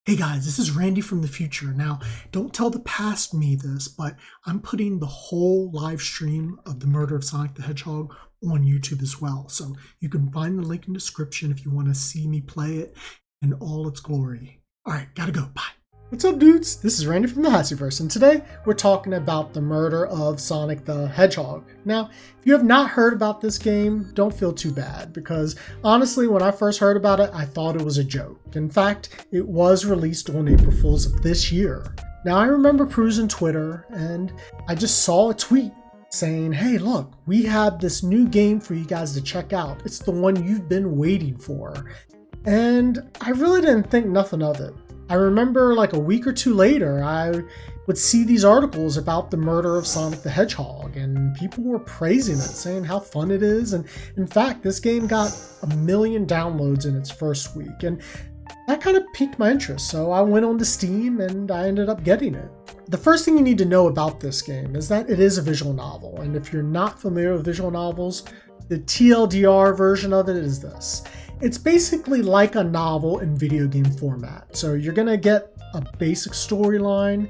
Hey guys, this is Randy from the future. Now, don't tell the past me this, but I'm putting the whole live stream of the murder of Sonic the Hedgehog on YouTube as well. So you can find the link in the description if you want to see me play it in all its glory. All right, gotta go. Bye. What's up, dudes? This is Randy from the Hassyverse, and today we're talking about the murder of Sonic the Hedgehog. Now, if you have not heard about this game, don't feel too bad, because honestly, when I first heard about it, I thought it was a joke. In fact, it was released on April Fool's of this year. Now, I remember perusing Twitter, and I just saw a tweet saying, hey, look, we have this new game for you guys to check out. It's the one you've been waiting for. And I really didn't think nothing of it. I remember like a week or two later, I would see these articles about the murder of Sonic the Hedgehog, and people were praising it, saying how fun it is. And in fact, this game got 1 million downloads in its first week, and that kind of piqued my interest. So I went on to Steam and I ended up getting it. The first thing you need to know about this game is that it is a visual novel. And if you're not familiar with visual novels, the TLDR version of it is this. It's basically like a novel in video game format. So you're going to get a basic storyline.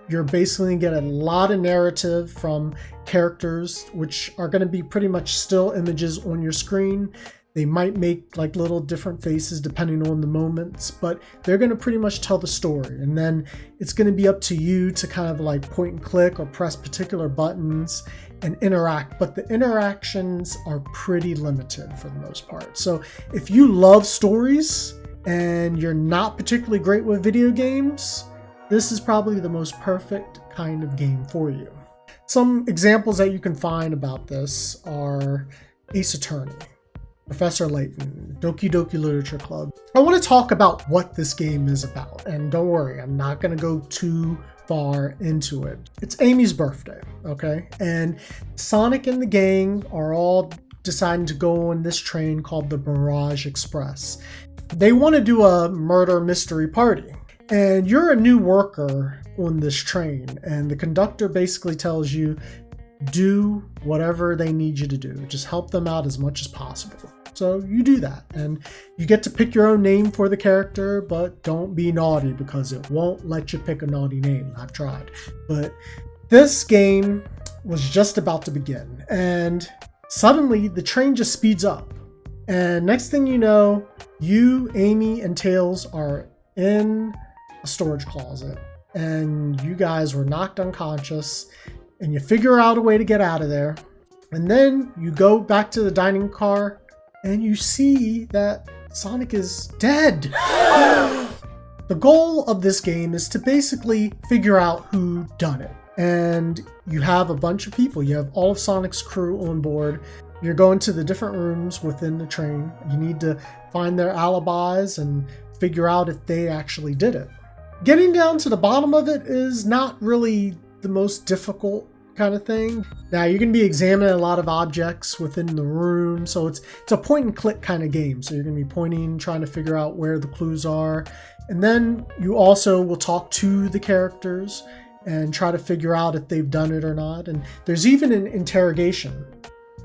You're basically going to get a lot of narrative from characters, which are going to be pretty much still images on your screen. They might make like little different faces depending on the moments, but they're going to pretty much tell the story. And then it's going to be up to you to kind of like point and click or press particular buttons and interact, but the interactions are pretty limited for the most part. So if you love stories and you're not particularly great with video games, this is probably the most perfect kind of game for you. Some examples that you can find about this are Ace Attorney, Professor Layton, Doki Doki Literature Club. I want to talk about what this game is about, and don't worry, I'm not going to go too far into it. It's Amy's birthday, okay? And Sonic and the gang are all deciding to go on this train called the Mirage Express. They want to do a murder mystery party. And you're a new worker on this train, and the conductor basically tells you, do whatever they need you to do. Just help them out as much as possible. So you do that, and you get to pick your own name for the character, but don't be naughty because it won't let you pick a naughty name. I've tried. But this game was just about to begin, and suddenly the train just speeds up. And next thing you know, you, Amy, and Tails are in a storage closet, and you guys were knocked unconscious, and you figure out a way to get out of there. And then you go back to the dining car, and you see that Sonic is dead. The goal of this game is to basically figure out who done it. And you have a bunch of people. You have all of Sonic's crew on board. You're going to the different rooms within the train. You need to find their alibis and figure out if they actually did it. Getting down to the bottom of it is not really the most difficult kind of thing. Now you're going to be examining a lot of objects within the room, so it's a point and click kind of game. So you're going to be pointing, trying to figure out where the clues are, and then you also will talk to the characters and try to figure out if they've done it or not. And there's even an interrogation,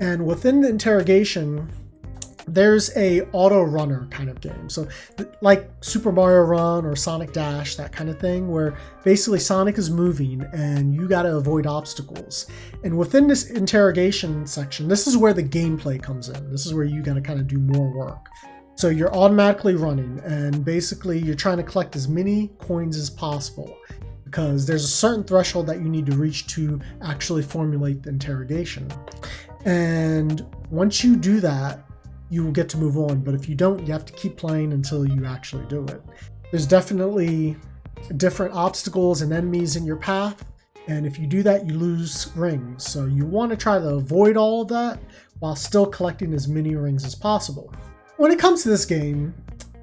and within the interrogation there's a auto runner kind of game. So like Super Mario Run or Sonic Dash, that kind of thing, where basically Sonic is moving and you got to avoid obstacles. And within this interrogation section, this is where the gameplay comes in. This is where you got to kind of do more work. So you're automatically running, and basically you're trying to collect as many coins as possible, because there's a certain threshold that you need to reach to actually formulate the interrogation. And once you do that, you will get to move on, but if you don't, you have to keep playing until you actually do it. There's definitely different obstacles and enemies in your path, and if you do that, you lose rings. So you want to try to avoid all of that while still collecting as many rings as possible. When it comes to this game,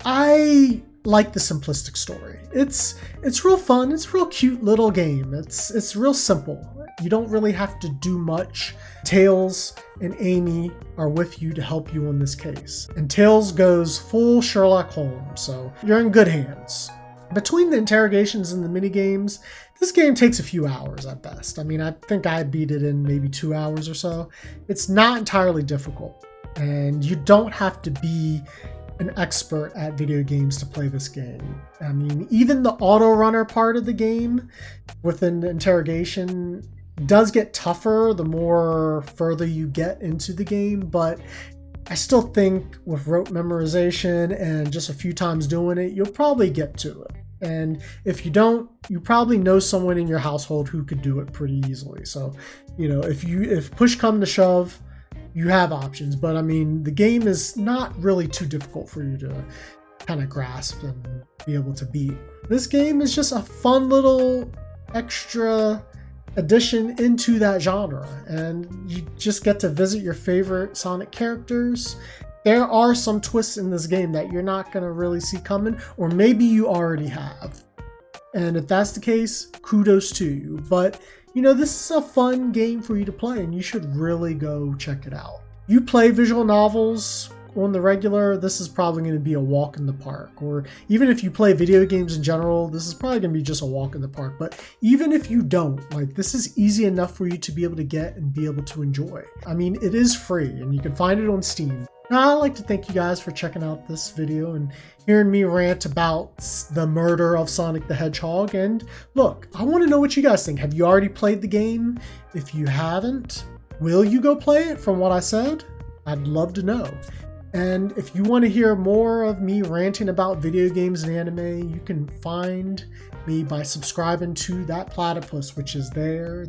I like the simplistic story. It's real fun. It's a real cute little game. It's real simple. You don't really have to do much. Tails and Amy are with you to help you on this case. And Tails goes full Sherlock Holmes, so you're in good hands. Between the interrogations and the mini games, this game takes a few hours at best. I mean, I think I beat it in maybe 2 hours or so. It's not entirely difficult, and you don't have to be an expert at video games to play this game. I mean, even the auto runner part of the game within the interrogation does get tougher the more further you get into the game, but I still think with rote memorization and just a few times doing it, you'll probably get to it. And if you don't, you probably know someone in your household who could do it pretty easily. So, you know, if push come to shove, you have options. But I mean, the game is not really too difficult for you to kind of grasp and be able to beat. This game is just a fun little extra addition into that genre, and you just get to visit your favorite Sonic characters. There are some twists in this game that you're not going to really see coming, or maybe you already have. And if that's the case, kudos to you. But, you know, this is a fun game for you to play, and you should really go check it out. You play visual novels on the regular, this is probably going to be a walk in the park. Or even if you play video games in general, this is probably going to be just a walk in the park. But even if you don't, like, this is easy enough for you to be able to get and be able to enjoy. I mean, it is free, and you can find it on Steam. Now, I'd like to thank you guys for checking out this video and hearing me rant about the murder of Sonic the Hedgehog. And look, I want to know what you guys think. Have you already played the game? If you haven't, will you go play it from what I said? I'd love to know. And if you want to hear more of me ranting about video games and anime, you can find me by subscribing to that platypus, which is there,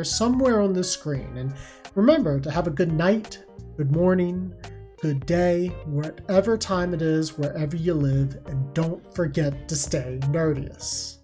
somewhere on this screen. And remember to have a good night, good morning, good day, whatever time it is, wherever you live, and don't forget to stay nerdious.